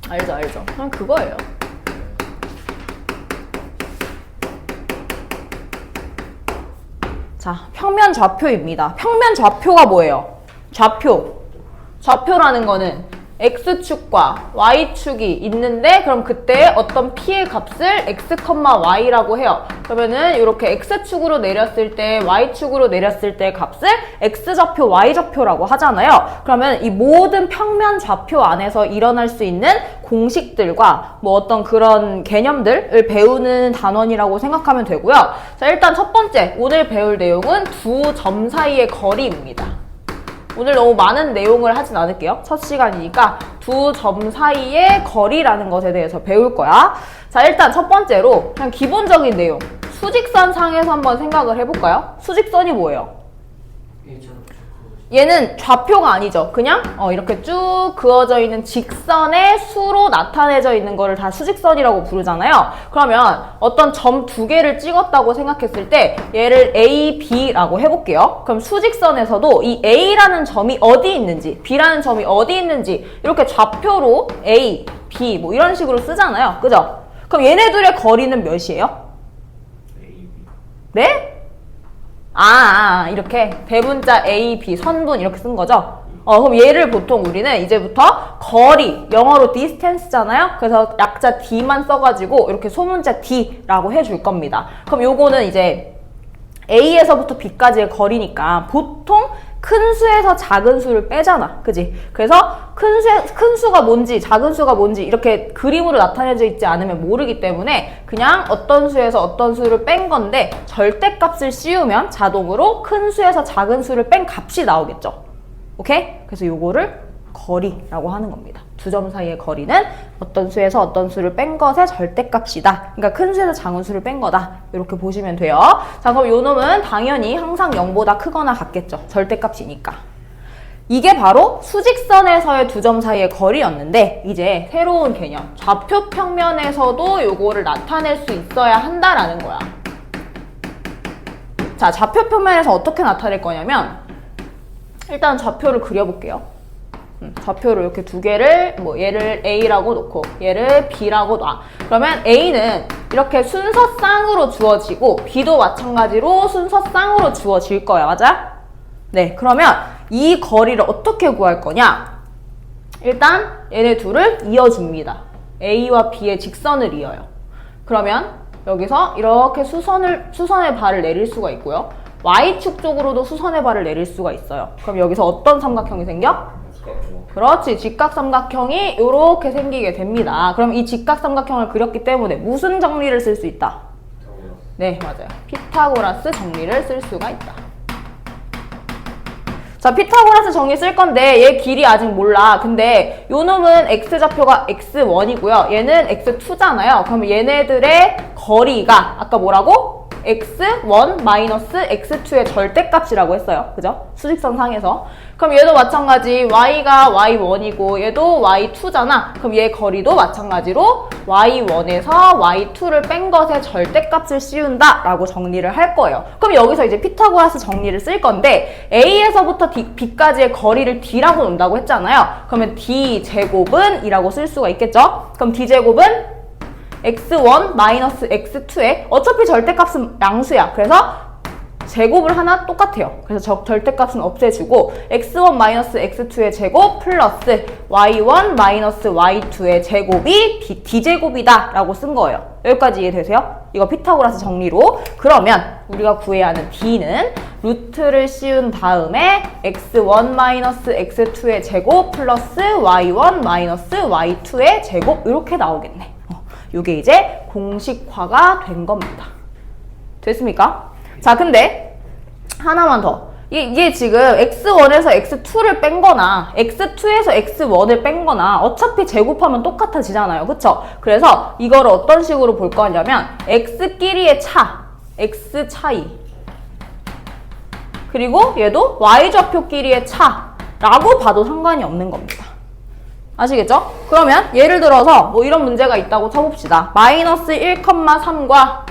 알죠, 알죠. 그냥 그거예요. 자, 평면 좌표입니다. 평면 좌표가 뭐예요? 좌표라는 거는 X축과 Y축이 있는데 그럼 그때 어떤 P의 값을 X, Y라고 해요. 그러면은 이렇게 X축으로 내렸을 때 Y축으로 내렸을 때 값을 X좌표, Y좌표라고 하잖아요. 그러면 이 모든 평면 좌표 안에서 일어날 수 있는 공식들과 뭐 어떤 그런 개념들을 배우는 단원이라고 생각하면 되고요. 자, 일단 첫 번째 오늘 배울 내용은 두 점 사이의 거리입니다. 오늘 너무 많은 내용을 하진 않을게요. 첫 시간이니까 두 점 사이의 거리라는 것에 대해서 배울 거야. 자, 일단 첫 번째로 그냥 기본적인 내용. 수직선 상에서 한번 생각을 해볼까요? 수직선이 뭐예요? 얘는 좌표가 아니죠. 그냥 이렇게 쭉 그어져 있는 직선의 수로 나타내져 있는 거를 다 수직선이라고 부르잖아요. 그러면 어떤 점 두 개를 찍었다고 생각했을 때 얘를 A, B라고 해볼게요. 그럼 수직선에서도 이 A라는 점이 어디 있는지 B라는 점이 어디 있는지 이렇게 좌표로 A, B 뭐 이런 식으로 쓰잖아요. 그죠? 그럼 얘네들의 거리는 몇이에요? 네? 이렇게 대문자 A, B, 선분 이렇게 쓴 거죠? 그럼 얘를 보통 우리는 이제부터 거리, 영어로 distance잖아요? 그래서 약자 D만 써가지고 이렇게 소문자 D라고 해줄 겁니다. 그럼 요거는 이제 A에서부터 B까지의 거리니까 보통 큰 수에서 작은 수를 빼잖아. 그지? 그래서 큰 수가 뭔지 작은 수가 뭔지 이렇게 그림으로 나타내져 있지 않으면 모르기 때문에 그냥 어떤 수에서 어떤 수를 뺀 건데 절대값을 씌우면 자동으로 큰 수에서 작은 수를 뺀 값이 나오겠죠. 오케이? 그래서 요거를 거리라고 하는 겁니다. 두 점 사이의 거리는 어떤 수에서 어떤 수를 뺀 것의 절대값이다. 그러니까 큰 수에서 작은 수를 뺀 거다. 이렇게 보시면 돼요. 자, 그럼 요 놈은 당연히 항상 0보다 크거나 같겠죠. 절대값이니까. 이게 바로 수직선에서의 두 점 사이의 거리였는데 이제 새로운 개념. 좌표 평면에서도 요거를 나타낼 수 있어야 한다라는 거야. 자, 좌표 평면에서 어떻게 나타낼 거냐면 일단 좌표를 그려볼게요. 좌표를 이렇게 두 개를 얘를 A라고 놓고 얘를 B라고 놔. 그러면 A는 이렇게 순서쌍으로 주어지고 B도 마찬가지로 순서쌍으로 주어질 거야. 맞아? 네, 그러면 이 거리를 어떻게 구할 거냐? 일단 얘네 둘을 이어줍니다. A와 B의 직선을 이어요. 그러면 여기서 이렇게 수선의 발을 내릴 수가 있고요. Y축 쪽으로도 수선의 발을 내릴 수가 있어요. 그럼 여기서 어떤 삼각형이 생겨? 그렇지. 직각삼각형이 이렇게 생기게 됩니다. 그럼 이 직각삼각형을 그렸기 때문에 무슨 정리를 쓸 수 있다? 네, 맞아요. 피타고라스 정리를 쓸 수가 있다. 자, 피타고라스 정리 쓸 건데 얘 길이 아직 몰라. 근데 요 놈은 x좌표가 x1이고요. 얘는 x2잖아요. 그러면 얘네들의 거리가 아까 뭐라고? x1 마이너스 x2의 절대값이라고 했어요. 그죠? 수직선 상에서. 그럼 얘도 마찬가지 y가 y1이고 얘도 y2잖아. 그럼 얘 거리도 마찬가지로 y1에서 y2를 뺀 것의 절대값을 씌운다 라고 정리를 할 거예요. 그럼 여기서 이제 피타고라스 정리를 쓸 건데 a에서부터 b까지의 거리를 d라고 놓는다고 했잖아요. 그러면 d제곱은 이라고 쓸 수가 있겠죠? 그럼 d제곱은 x1 마이너스 x2에 어차피 절대값은 양수야. 그래서 제곱을 하나 똑같아요. 그래서 절대값은 없애주고 x1 마이너스 x2의 제곱 플러스 y1 마이너스 y2의 제곱이 d제곱이다 라고 쓴 거예요. 여기까지 이해되세요? 이거 피타고라스 정리로. 그러면 우리가 구해야 하는 d는 루트를 씌운 다음에 x1 마이너스 x2의 제곱 플러스 y1 마이너스 y2의 제곱 이렇게 나오겠네. 요게 이제 공식화가 된 겁니다. 됐습니까? 자, 근데 하나만 더. 이게 지금 x1에서 x2를 뺀 거나 x2에서 x1을 뺀 거나 어차피 제곱하면 똑같아지잖아요. 그쵸? 그래서 이거를 어떤 식으로 볼 거냐면 x끼리의 차, x 차이 그리고 얘도 y좌표끼리의 차라고 봐도 상관이 없는 겁니다. 아시겠죠? 그러면 예를 들어서 뭐 이런 문제가 있다고 쳐봅시다. 마이너스 1,3과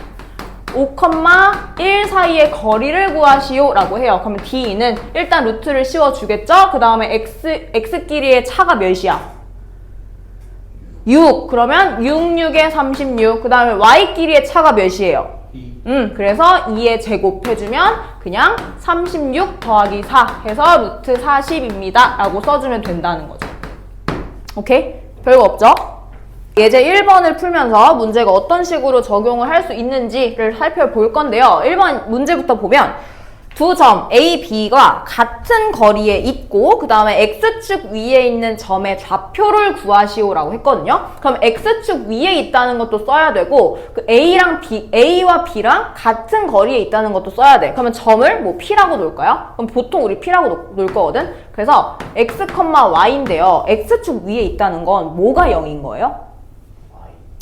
5,1 사이의 거리를 구하시오 라고 해요. 그러면 D는 일단 루트를 씌워주겠죠? 그 다음에 X끼리의 차가 몇이야? 6. 그러면 6, 6에 36. 그 다음에 y끼리의 차가 몇이에요? 2. 그래서 2에 제곱해주면 그냥 36 더하기 4 해서 루트 40입니다. 라고 써주면 된다는 거죠. 오케이? 별거 없죠? 예제 1번을 풀면서 문제가 어떤 식으로 적용을 할 수 있는지를 살펴볼 건데요. 1번 문제부터 보면 두 점 A, B가 같은 거리에 있고 그 다음에 X축 위에 있는 점의 좌표를 구하시오라고 했거든요. 그럼 X축 위에 있다는 것도 써야 되고 그 A와 B랑 같은 거리에 있다는 것도 써야 돼. 그러면 점을 뭐 P라고 놓을까요? 그럼 보통 우리 P라고 놓을 거거든. 그래서 X, Y인데요. X축 위에 있다는 건 뭐가 0인 거예요?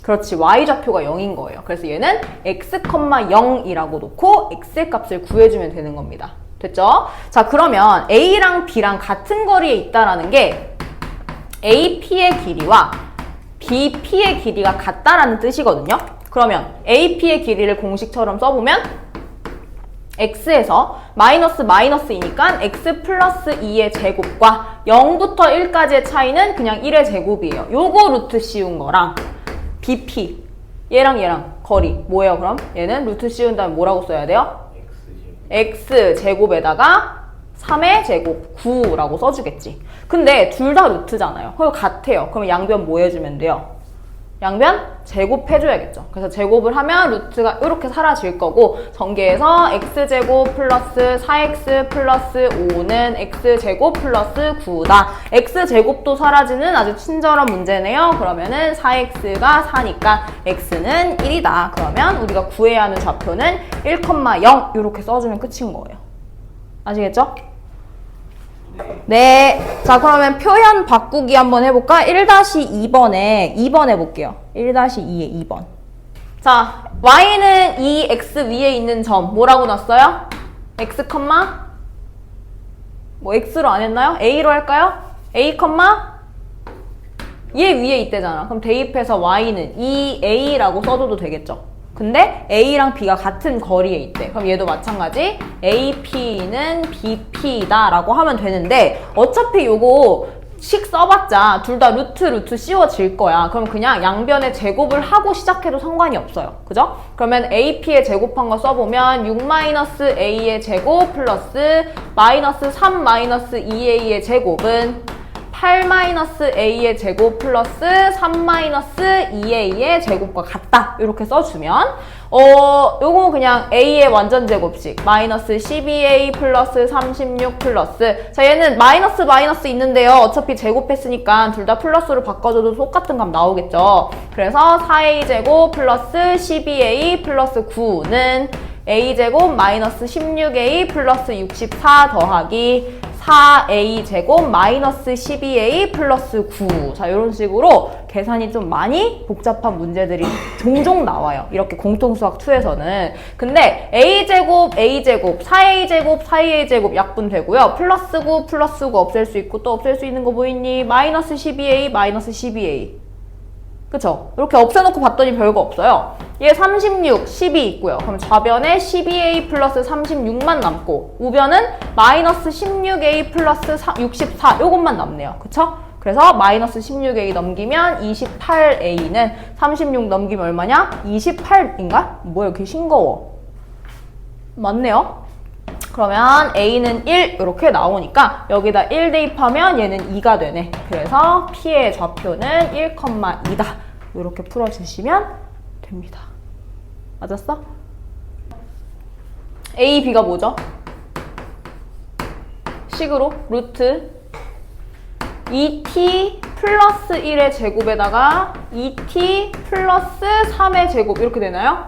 그렇지, y좌표가 0인 거예요. 그래서 얘는 x, 0이라고 놓고 x의 값을 구해주면 되는 겁니다. 됐죠? 자, 그러면 a랑 b랑 같은 거리에 있다라는 게 ap의 길이와 bp의 길이가 같다라는 뜻이거든요. 그러면 ap의 길이를 공식처럼 써보면 x에서 마이너스이니까 x 플러스 2의 제곱과 0부터 1까지의 차이는 그냥 1의 제곱이에요. 요거 루트 씌운 거랑 BP 얘랑 거리 뭐예요? 그럼 얘는 루트 씌운 다음에 뭐라고 써야 돼요? X제곱에다가 3의 제곱 9라고 써주겠지. 근데 둘 다 루트잖아요. 그럼 같아요. 그러면 양변 뭐 해주면 돼요? 양변 제곱해줘야겠죠. 그래서 제곱을 하면 루트가 이렇게 사라질 거고 전개해서 x제곱 플러스 4x 플러스 5는 x제곱 플러스 9다. x제곱도 사라지는 아주 친절한 문제네요. 그러면은 4x가 4니까 x는 1이다. 그러면 우리가 구해야 하는 좌표는 1,0 이렇게 써주면 끝인 거예요. 아시겠죠? 네. 자, 그러면 표현 바꾸기 한번 해볼까? 1-2번에 2번 해볼게요. 1-2에 2번. 자, y는 이 x 위에 있는 점 뭐라고 놨어요? x, 뭐 x로 안 했나요? a로 할까요? a, 얘 위에 있대잖아. 그럼 대입해서 y는 이 a라고 써줘도 되겠죠? 근데 A랑 B가 같은 거리에 있대. 그럼 얘도 마찬가지 AP는 BP다 라고 하면 되는데 어차피 요거 식 써봤자 둘 다 루트 씌워질 거야. 그럼 그냥 양변의 제곱을 하고 시작해도 상관이 없어요. 그죠? 그러면 AP의 제곱한 거 써보면 6-A의 제곱 플러스 마이너스 3-2A의 제곱은 8-A의 제곱 플러스 3-2A의 제곱과 같다. 이렇게 써주면 요거 그냥 A의 완전 제곱식 마이너스 12A 플러스 36 플러스 자 얘는 마이너스 있는데요. 어차피 제곱했으니까 둘 다 플러스로 바꿔줘도 똑같은 값 나오겠죠. 그래서 4A 제곱 플러스 12A 플러스 9는 A제곱 마이너스 16A 플러스 64 더하기 4a제곱 마이너스 12a 플러스 9. 자, 이런 식으로 계산이 좀 많이 복잡한 문제들이 종종 나와요. 이렇게 공통수학 2에서는. 근데 a제곱, 4a제곱, 4a제곱 약분되고요. 플러스 9 없앨 수 있고 또 없앨 수 있는 거 뭐 있니? 마이너스 12a, 마이너스 12a. 그쵸? 이렇게 없애놓고 봤더니 별거 없어요. 얘 36, 12 있고요. 그럼 좌변에 12a 플러스 36만 남고 우변은 마이너스 16a 플러스 64 요것만 남네요. 그쵸? 그래서 마이너스 16a 넘기면 28a는 36 넘기면 얼마냐? 28인가? 뭐야 이렇게 싱거워. 맞네요. 그러면 a는 1 이렇게 나오니까 여기다 1 대입하면 얘는 2가 되네. 그래서 p의 좌표는 1,2다. 이렇게 풀어주시면 됩니다. 맞았어? a, b가 뭐죠? 식으로 루트 2t 플러스 1의 제곱에다가 2t 플러스 3의 제곱 이렇게 되나요?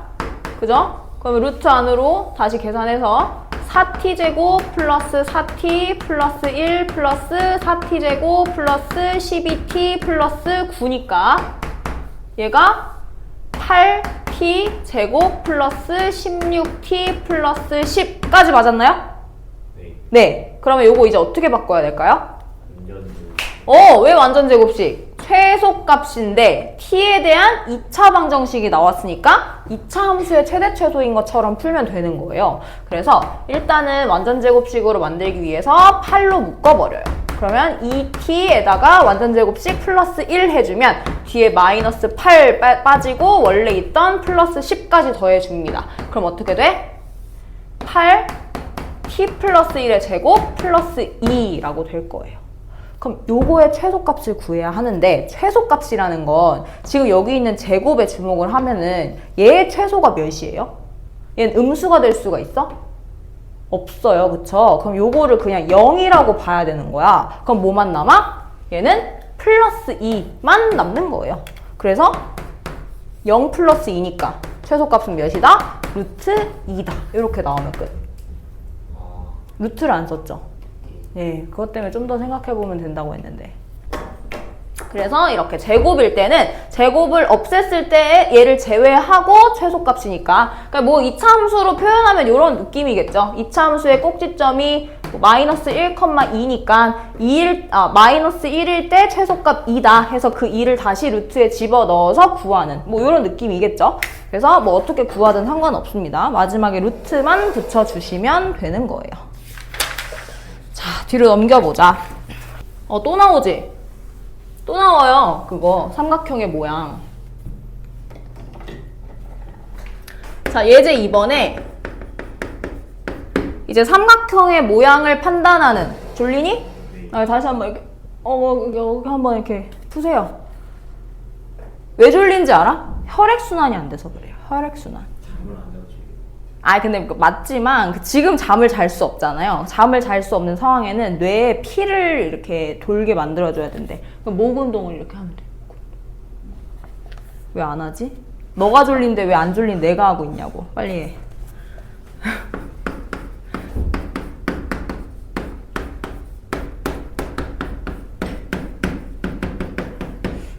그죠? 그러면 루트 안으로 다시 계산해서 4t제곱 플러스 4t 플러스 1 플러스 4t제곱 플러스 12t 플러스 9니까 얘가 8t제곱 플러스 16t 플러스 10까지 맞았나요? 네. 네. 그러면 요거 이제 어떻게 바꿔야 될까요? 완전 왜 완전 제곱식? 최소값인데 t에 대한 2차 방정식이 나왔으니까 2차 함수의 최대 최소인 것처럼 풀면 되는 거예요. 그래서 일단은 완전 제곱식으로 만들기 위해서 8로 묶어버려요. 그러면 2t에다가 완전 제곱식 플러스 1 해주면 뒤에 마이너스 8 빠지고 원래 있던 플러스 10까지 더해줍니다. 그럼 어떻게 돼? 8 t 플러스 1의 제곱 플러스 2라고 될 거예요. 그럼 요거의 최소값을 구해야 하는데 최소값이라는 건 지금 여기 있는 제곱에 주목을 하면은 얘의 최소가 몇이에요? 얘는 음수가 될 수가 있어? 없어요. 그쵸? 그럼 요거를 그냥 0이라고 봐야 되는 거야. 그럼 뭐만 남아? 얘는 플러스 2만 남는 거예요. 그래서 0 플러스 2니까 최소값은 몇이다? 루트 2다. 이렇게 나오면 끝. 루트를 안 썼죠? 예, 그것 때문에 좀 더 생각해보면 된다고 했는데. 그래서 이렇게 제곱일 때는 제곱을 없앴을 때 얘를 제외하고 최소값이니까 그러니까 뭐 이차함수로 표현하면 이런 느낌이겠죠. 이차함수의 꼭지점이 마이너스 1,2니까 마이너스 1일 때 최소값 2다 해서 그 2를 다시 루트에 집어넣어서 구하는 뭐 이런 느낌이겠죠. 그래서 뭐 어떻게 구하든 상관없습니다. 마지막에 루트만 붙여주시면 되는 거예요. 자, 뒤로 넘겨보자. 또 나오지? 또 나와요. 그거 삼각형의 모양. 자, 예제 2번에 이제 삼각형의 모양을 판단하는 졸리니? 다시 한번 이렇게 여기 한번 이렇게 푸세요. 왜 졸린지 알아? 혈액순환이 안 돼서 그래요. 혈액순환. 근데 맞지만 지금 잠을 잘 수 없잖아요. 잠을 잘 수 없는 상황에는 뇌에 피를 이렇게 돌게 만들어줘야 된대. 그럼 목 운동을 이렇게 하면 돼. 왜 안 하지? 너가 졸린데 왜 안 졸린 내가 하고 있냐고. 빨리 해.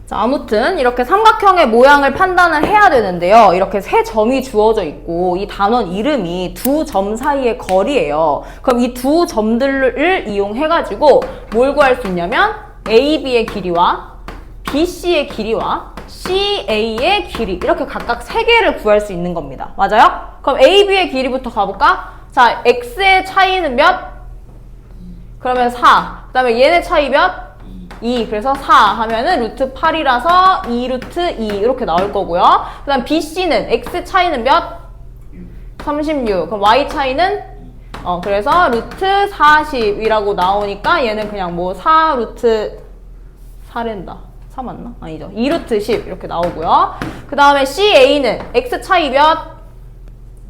자, 아무튼 이렇게 삼각형의 모양을 판단을 해야 되는데요. 이렇게 세 점이 주어져 있고 이 단원 이름이 두 점 사이의 거리예요. 그럼 이 두 점들을 이용해가지고 뭘 구할 수 있냐면 AB의 길이와 BC의 길이와 CA의 길이 이렇게 각각 세 개를 구할 수 있는 겁니다. 맞아요? 그럼 AB의 길이부터 가볼까? 자, X의 차이는 몇? 그러면 4. 그 다음에 얘네 차이 몇? 2. 그래서 4 하면은 루트 8이라서 2 루트 2 이렇게 나올 거고요. 그 다음 BC는 X 차이는 몇? 36. 그럼 Y 차이는? 그래서 루트 40이라고 나오니까 얘는 그냥 뭐 4 루트 4랜다. 4 맞나? 아니죠. 2 루트 10 이렇게 나오고요. 그 다음에 CA는 X 차이 몇?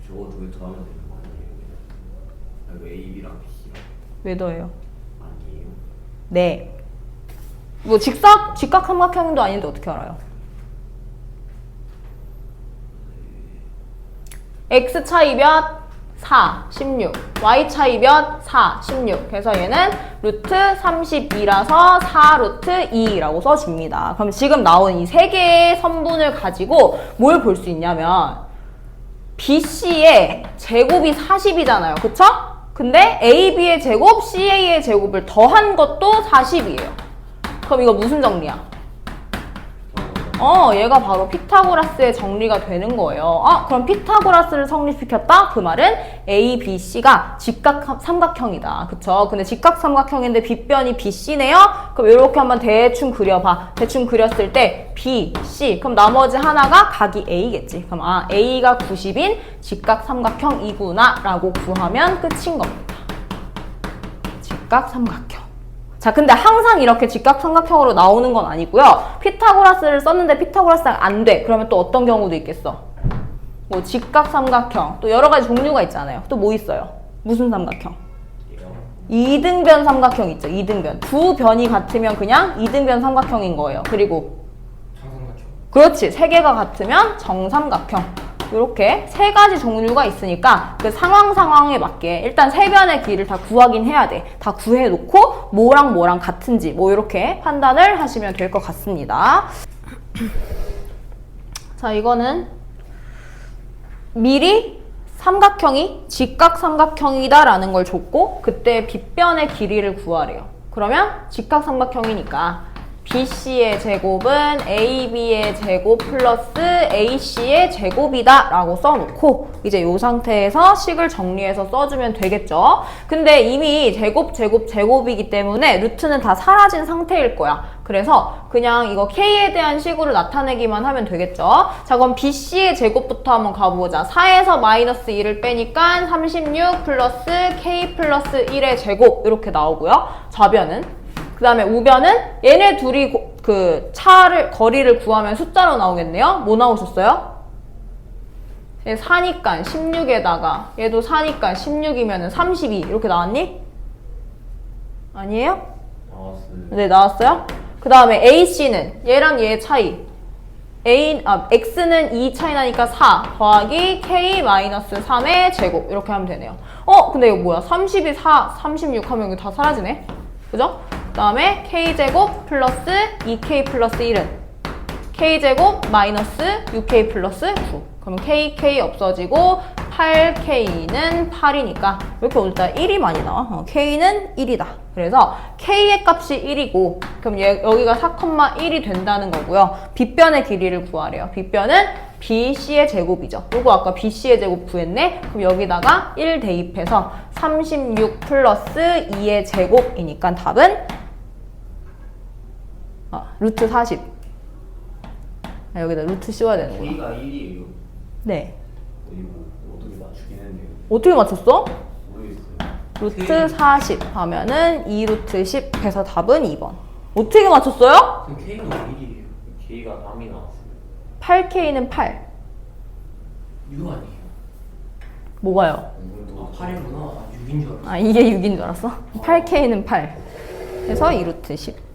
저거 두 개 더하면 되는 거 아니에요? 이거 AB랑 BC랑 왜 더해요? 아니에요? 네. 뭐 직각 삼각형도 아닌데 어떻게 알아요? X 차이 몇? 4, 16. Y 차이 몇? 4, 16. 그래서 얘는 루트 32라서 4 루트 2라고 써줍니다. 그럼 지금 나온 이 세 개의 선분을 가지고 뭘 볼 수 있냐면 BC의 제곱이 40이잖아요. 그쵸? 근데 AB의 제곱, CA의 제곱을 더한 것도 40이에요. 그럼 이거 무슨 정리야? 얘가 바로 피타고라스의 정리가 되는 거예요. 그럼 피타고라스를 성립시켰다? 그 말은 A, B, C가 직각 삼각형이다. 그쵸? 근데 직각 삼각형인데 빗변이 BC네요? 그럼 이렇게 한번 대충 그려봐. 대충 그렸을 때 B, C. 그럼 나머지 하나가 각이 A겠지. 그럼 A가 90인 직각 삼각형이구나 라고 구하면 끝인 겁니다. 직각 삼각형. 자, 근데 항상 이렇게 직각삼각형으로 나오는 건 아니고요. 피타고라스를 썼는데 피타고라스가 안 돼. 그러면 또 어떤 경우도 있겠어? 뭐 직각삼각형. 또 여러 가지 종류가 있잖아요. 또 뭐 있어요? 무슨 삼각형? 이등변 삼각형 있죠. 이등변. 두 변이 같으면 그냥 이등변 삼각형인 거예요. 그리고 정삼각형. 그렇지. 세 개가 같으면 정삼각형. 이렇게 세 가지 종류가 있으니까 그 상황에 맞게 일단 세 변의 길을 다 구하긴 해야 돼. 다 구해놓고 뭐랑 뭐랑 같은지 뭐 이렇게 판단을 하시면 될 것 같습니다. 자, 이거는 미리 삼각형이 직각삼각형이다라는 걸 줬고 그때 빗변의 길이를 구하래요. 그러면 직각삼각형이니까 BC의 제곱은 AB의 제곱 플러스 AC의 제곱이다 라고 써놓고 이제 이 상태에서 식을 정리해서 써주면 되겠죠. 근데 이미 제곱이기 때문에 루트는 다 사라진 상태일 거야. 그래서 그냥 이거 K에 대한 식으로 나타내기만 하면 되겠죠. 자, 그럼 BC의 제곱부터 한번 가보자. 4에서 마이너스 1을 빼니까 36 플러스 K 플러스 1의 제곱 이렇게 나오고요. 좌변은. 그 다음에 우변은 얘네 둘이 거리를 구하면 숫자로 나오겠네요. 뭐 나오셨어요? 얘 4니까 16에다가 얘도 4니까 16이면 32 이렇게 나왔니? 아니에요? 나왔어요. 네, 나왔어요. 그 다음에 AC는 얘랑 얘의 차이. X는 2 차이 나니까 4 더하기 K-3의 제곱 이렇게 하면 되네요. 근데 이거 뭐야? 32, 4, 36 하면 이거 다 사라지네? 그죠? 그 다음에 K제곱 플러스 2K 플러스 1은 K제곱 마이너스 6K 플러스 9. 그러면 KK 없어지고 8K는 8이니까 왜 이렇게 오늘따라 1이 많이 나와? K는 1이다. 그래서 K의 값이 1이고 그럼 여기가 4,1이 된다는 거고요. 빗변의 길이를 구하래요. 빗변은 BC의 제곱이죠. 요거 아까 BC의 제곱 구했네? 그럼 여기다가 1 대입해서 36 플러스 2의 제곱이니까 답은 루트 40. 여기다 루트 씌워야 되는 거야. K가 1이에요. 네. 어디 뭐 어떻게 맞추긴 했네요. 어떻게 맞췄어? 모르겠어요. 루트 40 하면은 2루트 10 해서 답은 2번. 어떻게 맞췄어요? 그럼 K는 1이에요. K가 3이 나왔어요. 8K는 8. 6 아니에요? 뭐가요? 8이구나. 6인 줄 알았어. 이게 6인 줄 알았어? 8K는 8. 해서 2루트 10.